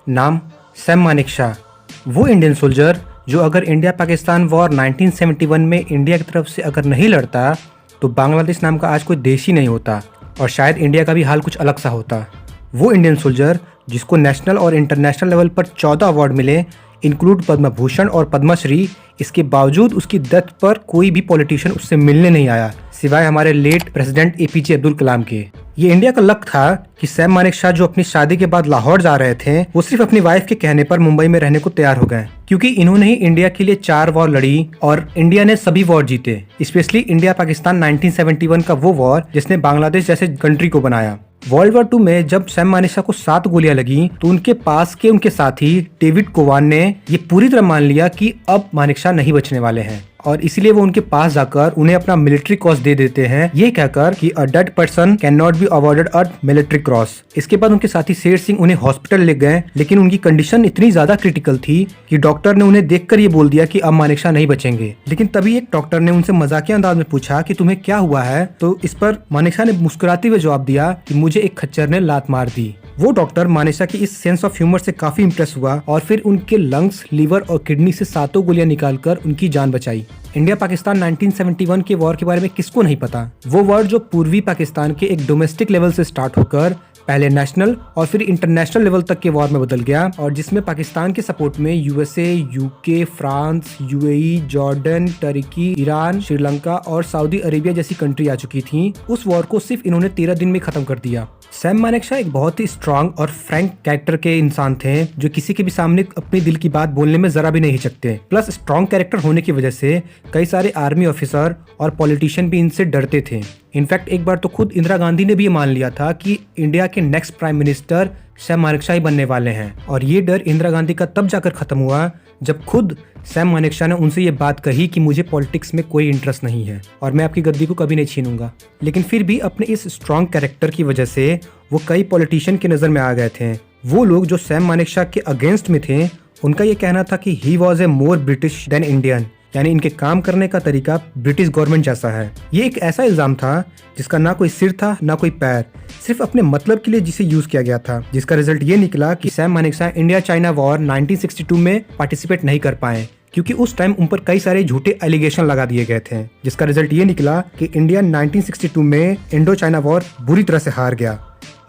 नाम सैम मानेकशॉ, वो Indian soldier जो अगर इंडिया पाकिस्तान वॉर 1971 में इंडिया की तरफ से अगर नहीं लड़ता तो बांग्लादेश नाम का आज कोई देश ही नहीं होता और शायद इंडिया का भी हाल कुछ अलग सा होता। वो इंडियन सोल्जर जिसको नेशनल और इंटरनेशनल लेवल पर 14 अवार्ड मिले, इंक्लूड पद्म भूषण और पद्मश्री। इसके बावजूद उसकी डेथ पर कोई भी पॉलिटिशियन उससे मिलने नहीं आया सिवाय हमारे late president APJ Abdul Kalam के। ये इंडिया का लक था कि सैम मानेकशॉ जो अपनी शादी के बाद लाहौर जा रहे थे वो सिर्फ अपनी वाइफ के कहने पर मुंबई में रहने को तैयार हो गए, क्योंकि इन्होंने ही इंडिया के लिए 4 वॉर लड़ी और इंडिया ने सभी वॉर जीते। स्पेशली इंडिया पाकिस्तान 1971 का वो वॉर जिसने बांग्लादेश जैसे कंट्री को बनाया। वर्ल्ड वॉर 2 में जब सैम मानेकशॉ को 7 गोलियां लगी तो उनके पास के उनके साथी डेविड कोवान ने ये पूरी तरह मान लिया कि अब मानेकशॉ नहीं बचने वाले हैं और इसीलिए वो उनके पास जाकर उन्हें अपना मिलिट्री क्रॉस दे देते हैं, ये कहकर कि a dead person can not be awarded a military cross. इसके बाद उनके साथी शेर सिंह उन्हें हॉस्पिटल ले गए, लेकिन उनकी कंडीशन इतनी ज्यादा क्रिटिकल थी कि डॉक्टर ने उन्हें देखकर ये बोल दिया कि अब मानेकशॉ नहीं बचेंगे। लेकिन तभी एक डॉक्टर ने उनसे मजाकिया अंदाज में पूछा कि तुम्हें क्या हुआ है, तो इस पर मानेकशॉ ने मुस्कुराते हुए जवाब दिया कि मुझे एक खच्चर ने लात मार दी। वो डॉक्टर मानेकशॉ की इस सेंस ऑफ ह्यूमर से काफी इंप्रेस हुआ और फिर उनके लंग्स, लीवर और किडनी से 7 गोलियां निकालकर उनकी जान बचाई। इंडिया पाकिस्तान 1971 के वॉर के बारे में किसको नहीं पता। वो वॉर जो पूर्वी पाकिस्तान के एक डोमेस्टिक लेवल से स्टार्ट होकर पहले नेशनल और फिर इंटरनेशनल लेवल तक के वॉर में बदल गया और जिसमें पाकिस्तान के सपोर्ट में USA, UK, France, UAE, Jordan, Turkey, Iran, Sri Lanka और सऊदी अरेबिया जैसी कंट्री आ चुकी थी। उस वॉर को सिर्फ इन्होंने 13 दिन में खत्म कर दिया। सैम मानेकशॉ एक बहुत ही स्ट्रांग और फ्रैंक कैरेक्टर के इंसान थे जो किसी के भी सामने अपने दिल की बात बोलने में जरा भी नहीं हिचकते। प्लस स्ट्रांग कैरेक्टर होने की वजह से कई सारे आर्मी ऑफिसर और पॉलिटिशियन भी इनसे डरते थे। इनफैक्ट एक बार तो खुद इंदिरा गांधी ने भी मान लिया था कि इंडिया के next prime minister Sam Manekshaw ही बनने वाले हैं और ये डर इंदिरा गांधी का तब जाकर खत्म हुआ जब खुद सैम मानेकशॉ ने उनसे ये बात कही कि मुझे पॉलिटिक्स में कोई इंटरेस्ट नहीं है और मैं आपकी गद्दी को कभी नहीं छीनूंगा। लेकिन फिर भी अपने इस स्ट्रॉन्ग कैरेक्टर की वजह से वो कई पॉलिटिशियन की नज़र में आ गए थे। वो लोग जो सैम मानेकशॉ के अगेंस्ट में थे उनका ये कहना था कि he was a more British than Indian, यानी इनके काम करने का तरीका ब्रिटिश गवर्नमेंट जैसा है। ये एक ऐसा इल्जाम था जिसका ना कोई सिर था ना कोई पैर, सिर्फ अपने मतलब के लिए जिसे यूज किया गया था, जिसका रिजल्ट ये निकला कि Sam Manekshaw India China war 1962 में पार्टिसिपेट नहीं कर पाए क्योंकि उस टाइम उन पर कई सारे झूठे एलिगेशन लगा दिए गए थे, जिसका रिजल्ट ये निकला कि इंडिया 1962 में इंडो चाइना वॉर बुरी तरह से हार गया।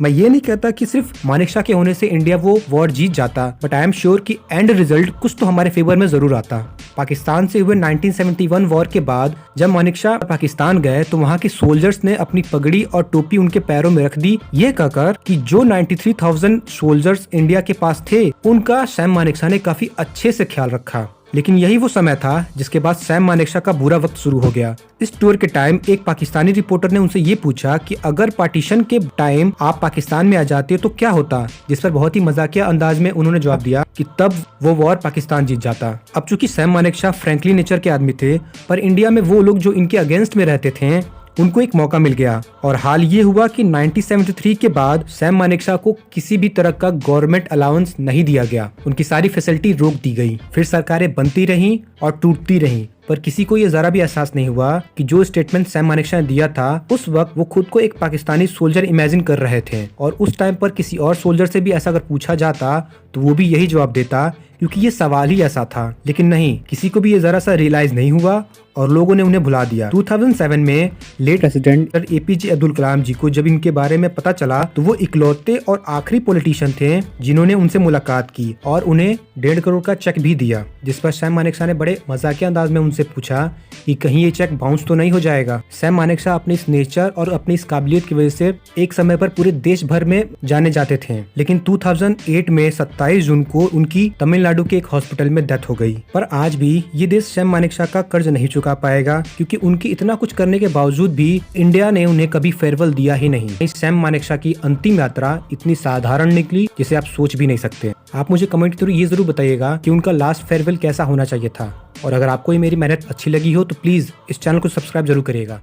मैं ये नहीं कहता कि सिर्फ मानेकशॉ के होने से इंडिया वो वॉर जीत जाता, बट आई एम श्योर कि एंड रिजल्ट कुछ तो हमारे फेवर में जरूर आता। पाकिस्तान से हुए 1971 वॉर के बाद जब मानेकशॉ पाकिस्तान गए तो वहाँ के सोल्जर्स ने अपनी पगड़ी और टोपी उनके पैरों में रख दी, ये कहकर कि जो 93,000 सोल्जर्स इंडिया के पास थे उनका सैम मानेकशॉ ने काफी अच्छे से ख्याल रखा। लेकिन यही वो समय था जिसके बाद सैम मानेकशॉ का बुरा वक्त शुरू हो गया। इस टूर के टाइम एक पाकिस्तानी रिपोर्टर ने उनसे ये पूछा कि अगर पार्टीशन के टाइम आप पाकिस्तान में आ जाते तो क्या होता, जिस पर बहुत ही मजाकिया अंदाज में उन्होंने जवाब दिया कि तब वो वॉर पाकिस्तान जीत जाता। अब चूंकि सैम मानेकशॉ फ्रैंकली नेचर के आदमी थे, पर इंडिया में वो लोग जो इनके अगेंस्ट में रहते थे उनको एक मौका मिल गया और हाल ये हुआ कि 1973 के बाद सैम मानेकशॉ को किसी भी तरह का गवर्नमेंट अलाउंस नहीं दिया गया, उनकी सारी फैसिलिटी रोक दी गई। फिर सरकारें बनती रहीं और टूटती रहीं, पर किसी को ये जरा भी एहसास नहीं हुआ कि जो स्टेटमेंट सैम मानेकशॉ ने दिया था उस वक्त वो खुद को एक पाकिस्तानी सोल्जर इमेजिन कर रहे थे और उस टाइम पर किसी और सोल्जर से भी ऐसा अगर पूछा जाता तो वो भी यही जवाब देता, क्योंकि ये सवाल ही ऐसा था। लेकिन नहीं, किसी को भी ये जरा सा रियलाइज नहीं हुआ और लोगों ने उन्हें भुला दिया। 2007 में late president APJ Abdul Kalam जी को जब इनके बारे में पता चला तो वो इकलौते और आखिरी पॉलिटिशियन थे जिन्होंने उनसे मुलाकात की और उन्हें 1.5 करोड़ का चेक भी दिया, जिस पर सैम मानेकशॉ ने बड़े मजाकिया अंदाज में उनसे पूछा कि कहीं ये चेक बाउंस तो नहीं हो जाएगा। सैम मानेकशॉ अपने इस नेचर और अपनी इस काबिलियत की वजह से एक समय पर पूरे देश भर में जाने जाते थे, लेकिन 2008 में 27 जून को उनकी तमिलनाडु के एक हॉस्पिटल में डेथ हो गई। पर आज भी ये देश सैम मानेकशॉ का कर्ज नहीं चुका पाएगा, क्योंकि उनकी इतना कुछ करने के बावजूद भी इंडिया ने उन्हें कभी फेयरवेल दिया ही नहीं। सैम मानेकशॉ की अंतिम यात्रा इतनी साधारण निकली जिसे आप सोच भी नहीं सकते। आप मुझे कमेंट के थ्रू ये जरूर बताइएगा कि उनका लास्ट फेयरवेल कैसा होना चाहिए था, और अगर आपको ये मेरी मेहनत अच्छी लगी हो तो प्लीज इस चैनल को सब्सक्राइब जरूर करिएगा।